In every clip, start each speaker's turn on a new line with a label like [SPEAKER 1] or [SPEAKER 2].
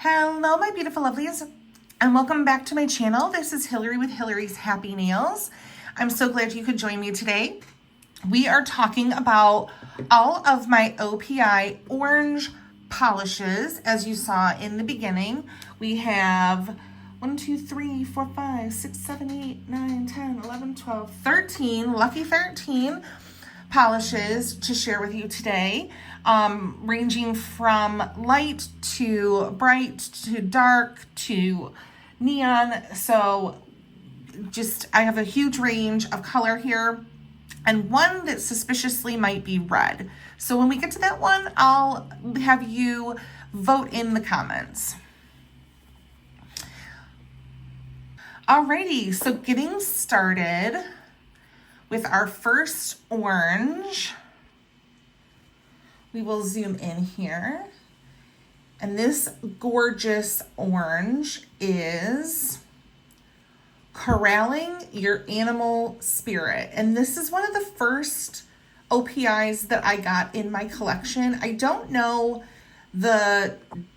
[SPEAKER 1] Hello, my beautiful lovelies, and welcome back to my channel. This is Hillary with Hillary's Happy Nails. I'm so glad you could join me today. We are talking about all of my OPI orange polishes. As you saw in the beginning, we have 1, 2, 3, 4, 5, 6, 7, 8, 9, 10, 11, 12, 13, lucky 13 polishes to share with you today, ranging from light to bright to dark to neon. So I have a huge range of color here, and one that suspiciously might be red. So when we get to that one, I'll have you vote in the comments. Alrighty, so getting started with our first orange, we will zoom in here. And this gorgeous orange is Corralling Your Animal Spirit. And this is one of the first OPIs that I got in my collection. I don't know the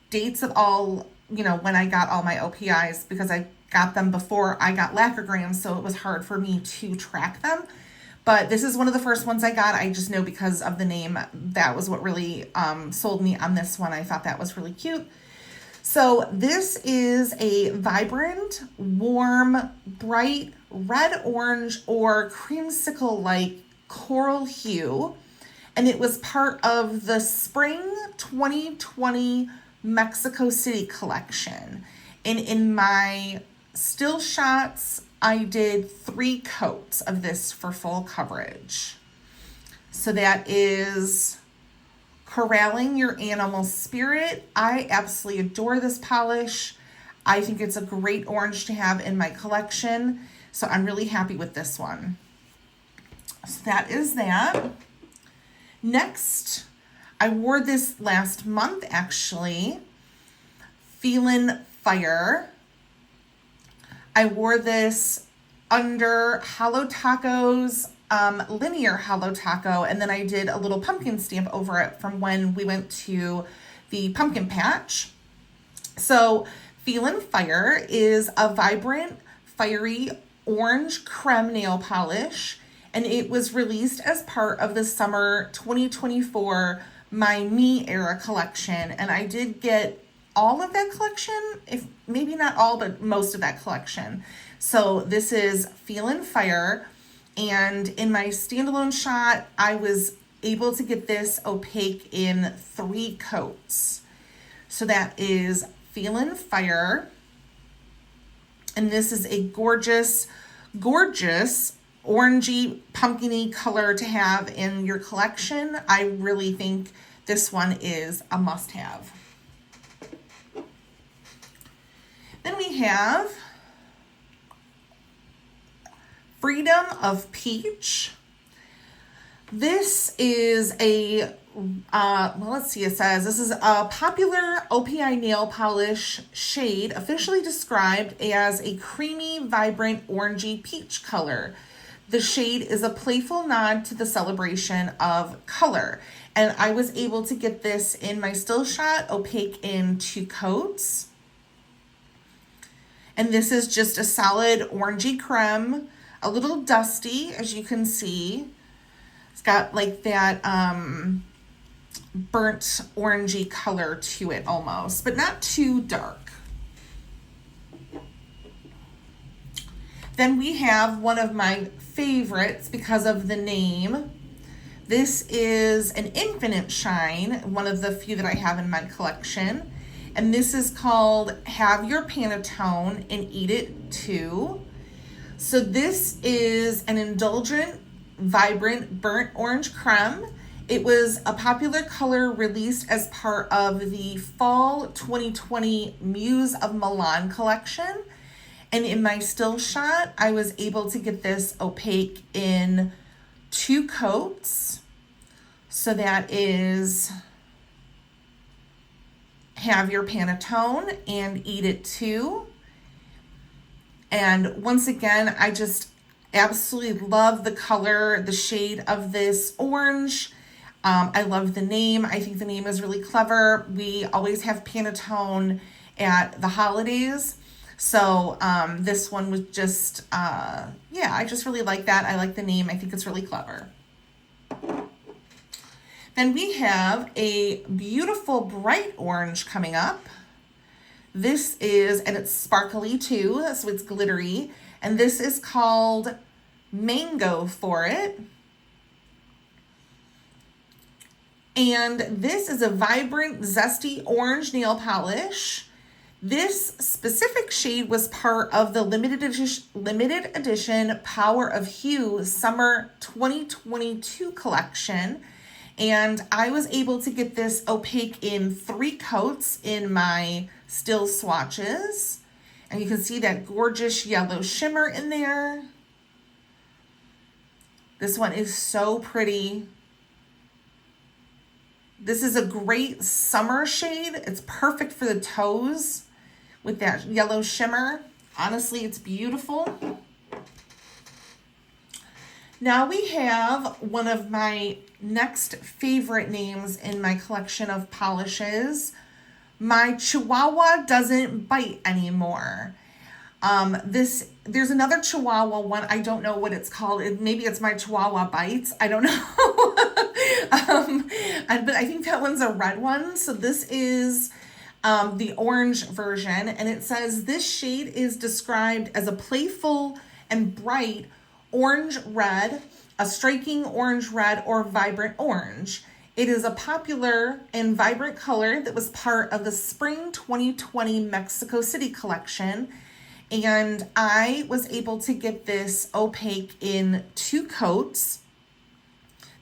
[SPEAKER 1] dates of all, when I got all my OPIs, because I got them before I got lacquergrams, so it was hard for me to track them. But this is one of the first ones I got. I just know because of the name, that was what really sold me on this one. I thought that was really cute. So this is a vibrant, warm, bright red, orange, or creamsicle-like coral hue. And it was part of the Spring 2020 Mexico City collection. And in my still shots, I did 3 coats of this for full coverage. So that is Corralling Your Animal Spirit. I absolutely adore this polish. I think it's a great orange to have in my collection. So I'm really happy with this one. So that is that. Next, I wore this last month actually. Feelin' Fire. I wore this under Hollow Taco's linear Hollow Taco, and then I did a little pumpkin stamp over it from when we went to the pumpkin patch. So Feelin' Fire is a vibrant, fiery orange creme nail polish, and it was released as part of the summer 2024 My Me era collection, and I did get all of that collection, if maybe not all, but most of that collection. So this is Feelin' Fire, and in my standalone shot, I was able to get this opaque in 3 coats. So that is Feelin' Fire, and this is a gorgeous, gorgeous orangey, pumpkin-y color to have in your collection. I really think this one is a must-have. Then we have Freedom of Peach. This is a, let's see, it says this is a popular OPI nail polish shade officially described as a creamy, vibrant, orangey peach color. The shade is a playful nod to the celebration of color. And I was able to get this in my still shot, opaque in 2 coats. And this is just a solid orangey creme, a little dusty, as you can see. It's got like that burnt orangey color to it almost, but not too dark. Then we have one of my favorites because of the name. This is an Infinite Shine, one of the few that I have in my collection. And this is called Have Your Pantone and Eat It Too. So this is an indulgent, vibrant, burnt orange creme. It was a popular color released as part of the Fall 2020 Muse of Milan collection. And in my still shot, I was able to get this opaque in 2 coats. So that is Have Your Pantone and Eat It Too. And once again, I just absolutely love the color, the shade of this orange. I love the name. I think the name is really clever. We always have Pantone at the holidays. So this one was just, yeah, I just really like that. I like the name. I think it's really clever. Then we have a beautiful bright orange coming up. This is, and it's sparkly too, so it's glittery. And this is called Mango for It. And this is a vibrant, zesty orange nail polish. This specific shade was part of the limited edition Power of Hue Summer 2022 collection. And I was able to get this opaque in 3 coats in my still swatches. And you can see that gorgeous yellow shimmer in there. This one is so pretty. This is a great summer shade. It's perfect for the toes with that yellow shimmer. Honestly, it's beautiful. Now we have one of my next favorite names in my collection of polishes. My Chihuahua Doesn't Bite Anymore. There's another Chihuahua one. I don't know what it's called. Maybe it's My Chihuahua Bites. I don't know. But I think that one's a red one. So this is the orange version. And it says this shade is described as a playful and bright orange red, a striking orange red, or vibrant orange. It is a popular and vibrant color that was part of the Spring 2020 Mexico City collection. And I was able to get this opaque in 2 coats.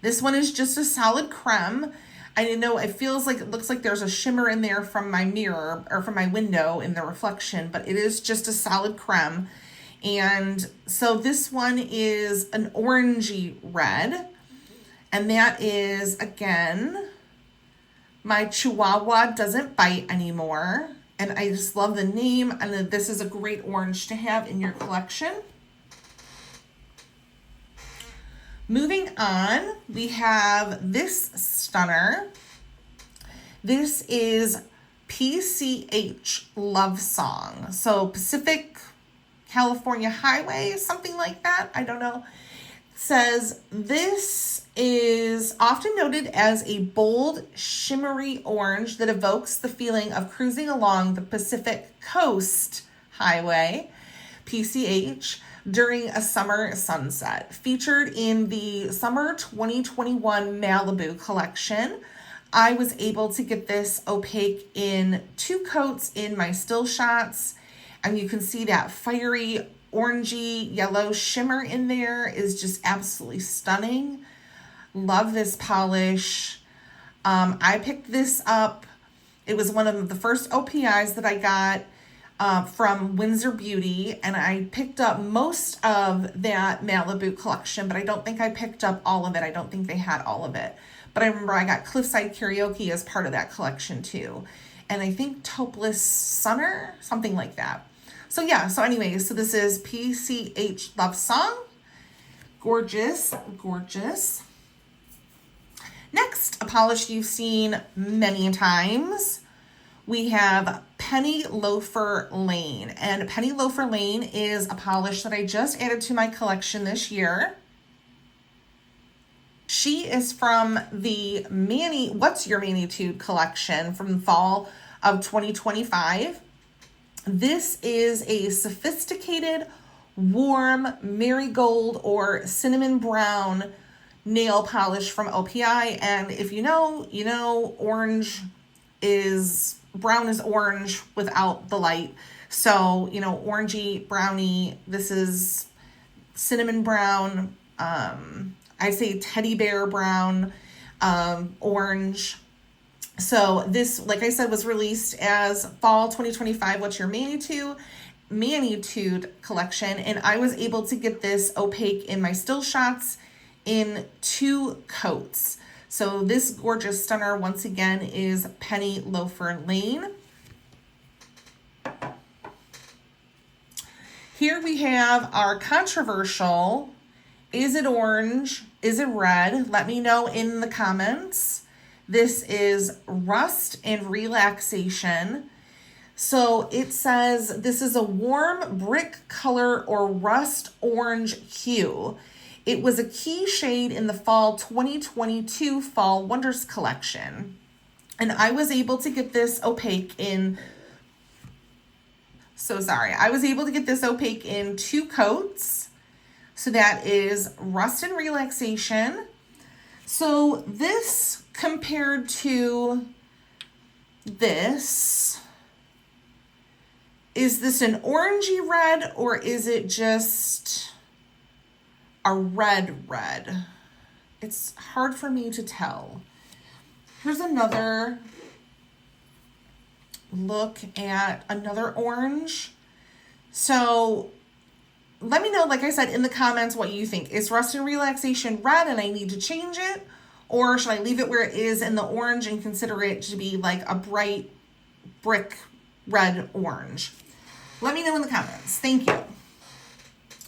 [SPEAKER 1] This one is just a solid creme. I know it feels like it looks like there's a shimmer in there from my mirror or from my window in the reflection, but it is just a solid creme. And so this one is an orangey red. And that is, again, My Chihuahua Doesn't Bite Anymore. And I just love the name. And this is a great orange to have in your collection. Moving on, we have this stunner. This is PCH Love Song. So Pacific California Highway, something like that. I don't know. Says this is often noted as a bold, shimmery orange that evokes the feeling of cruising along the Pacific Coast Highway, PCH, during a summer sunset. Featured in the Summer 2021 Malibu collection. I was able to get this opaque in 2 coats in my still shots. And you can see that fiery orangey yellow shimmer in there is just absolutely stunning. Love this polish. I picked this up. It was one of the first OPIs that I got from Windsor Beauty, and I picked up most of that Malibu collection, but I don't think I picked up all of it. I don't think they had all of it. But I remember I got Cliffside Karaoke as part of that collection too. And I think Topeless Sunner, something like that. So yeah, so anyways, so this is PCH Love Song. Gorgeous, gorgeous. Next, a polish you've seen many times. We have Penny Loafer Lane. And Penny Loafer Lane is a polish that I just added to my collection this year. She is from the What's Your Manitude collection from fall of 2025. This is a sophisticated, warm marigold or cinnamon brown nail polish from OPI. And if you know, brown is orange without the light. So, orangey, brownie. This is cinnamon brown. I say teddy bear brown, orange. So this, like I said, was released as fall 2025 What's Your Manitude collection. And I was able to get this opaque in my still shots in 2 coats. So this gorgeous stunner, once again, is Penny Loafer Lane. Here we have our controversial, is it orange? Is it red? Let me know in the comments. This is Rust and Relaxation. So it says this is a warm brick color or rust orange hue. It was a key shade in the fall 2022 Fall Wonders collection. And I was able to get this opaque in, I was able to get this opaque in 2 coats. So that is Rust and Relaxation. So this compared to this, is this an orangey red or is it just a red? It's hard for me to tell. Here's another look at another orange. So let me know, like I said, in the comments what you think. Is Rust and Relaxation red and I need to change it? Or should I leave it where it is in the orange and consider it to be like a bright brick red orange? Let me know in the comments. Thank you.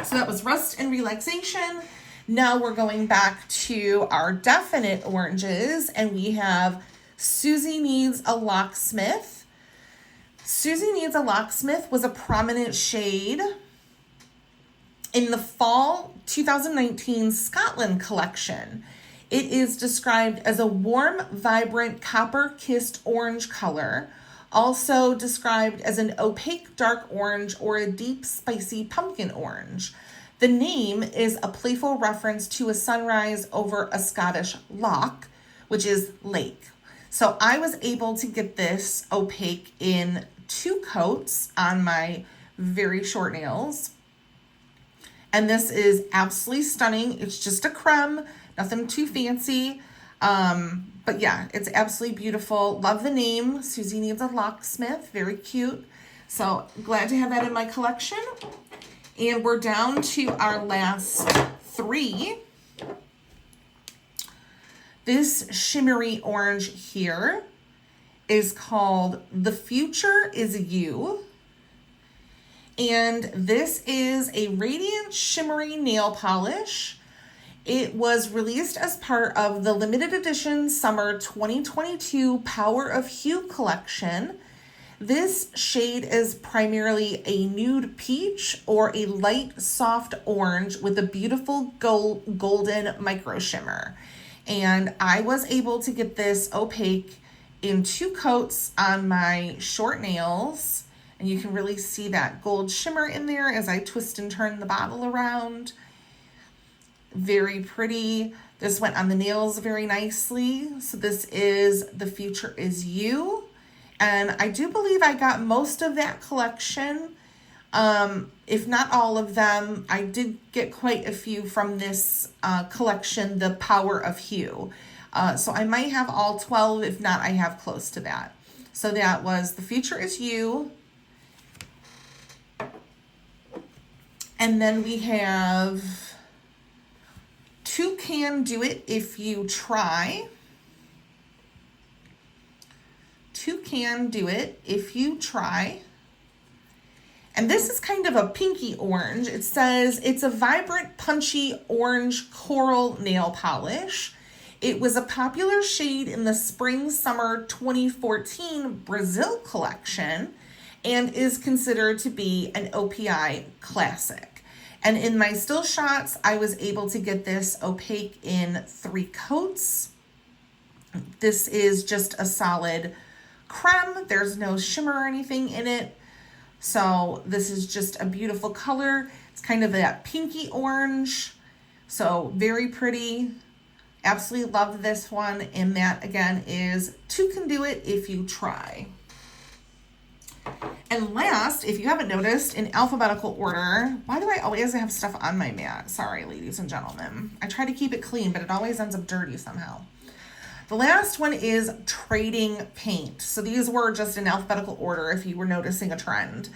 [SPEAKER 1] So that was Rust and Relaxation. Now we're going back to our definite oranges, and we have Susie Needs a Locksmith. Susie Needs a Locksmith was a prominent shade in the fall 2019 Scotland collection. It is described as a warm, vibrant, copper-kissed orange color, also described as an opaque dark orange or a deep, spicy pumpkin orange. The name is a playful reference to a sunrise over a Scottish loch, which is lake. So I was able to get this opaque in 2 coats on my very short nails. And this is absolutely stunning. It's just a creme, nothing too fancy. But yeah, it's absolutely beautiful. Love the name. Susie Needs a Locksmith. Very cute. So glad to have that in my collection. And we're down to our last 3. This shimmery orange here is called The Future Is You. And this is a radiant shimmery nail polish. It was released as part of the limited edition summer 2022 Power of Hue collection. This shade is primarily a nude peach or a light soft orange with a beautiful golden micro shimmer. And I was able to get this opaque in 2 coats on my short nails. And you can really see that gold shimmer in there as I twist and turn the bottle around. Very pretty. This went on the nails very nicely. So this is The Future Is You. And I do believe I got most of that collection. If not all of them, I did get quite a few from this collection, The Power of Hue. So I might have all 12. If not, I have close to that. So that was The Future Is You. And then we have Two Can Do It If You Try. Two Can Do It If You Try. And this is kind of a pinky orange. It says it's a vibrant, punchy orange coral nail polish. It was a popular shade in the spring-summer 2014 Brazil collection and is considered to be an OPI classic. And in my still shots, I was able to get this opaque in 3 coats. This is just a solid creme. There's no shimmer or anything in it. So this is just a beautiful color. It's kind of that pinky orange. So very pretty. Absolutely love this one. And that again is Two Can Do It If You Try. And last, if you haven't noticed, in alphabetical order, why do I always have stuff on my mat? Sorry, ladies and gentlemen. I try to keep it clean, but it always ends up dirty somehow. The last one is Trading Paint. So these were just in alphabetical order if you were noticing a trend.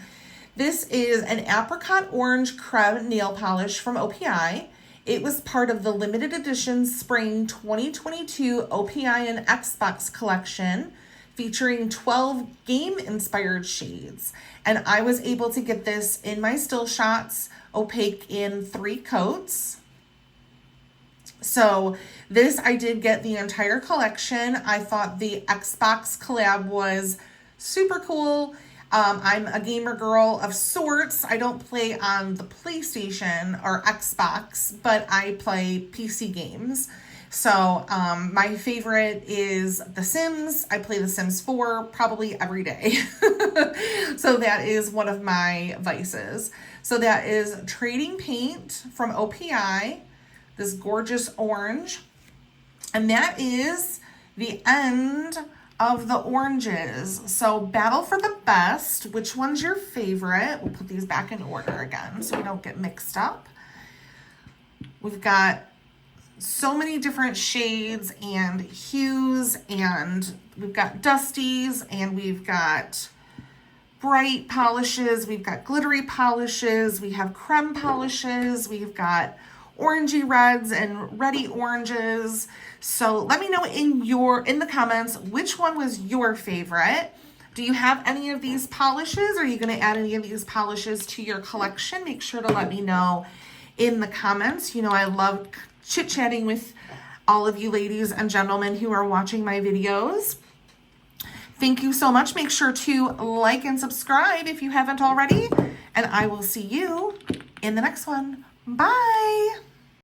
[SPEAKER 1] This is an apricot orange creme nail polish from OPI. It was part of the limited edition spring 2022 OPI and Xbox collection, featuring 12 game-inspired shades. And I was able to get this in my still shots, opaque in 3 coats. So this, I did get the entire collection. I thought the Xbox collab was super cool. I'm a gamer girl of sorts. I don't play on the PlayStation or Xbox, but I play PC games. So my favorite is The Sims. I play The Sims 4 probably every day. So that is one of my vices. So that is Trading Paint from OPI, this gorgeous orange. And that is the end of the oranges. So battle for the best. Which one's your favorite? We'll put these back in order again so we don't get mixed up. We've got so many different shades and hues, and we've got dusties, and we've got bright polishes, we've got glittery polishes, we have creme polishes, we've got orangey reds and reddy oranges. So let me know in the comments which one was your favorite. Do you have any of these polishes? Are you going to add any of these polishes to your collection? Make sure to let me know in the comments. You know, I love chit-chatting with all of you ladies and gentlemen who are watching my videos. Thank you so much. Make sure to like and subscribe if you haven't already, and I will see you in the next one. Bye.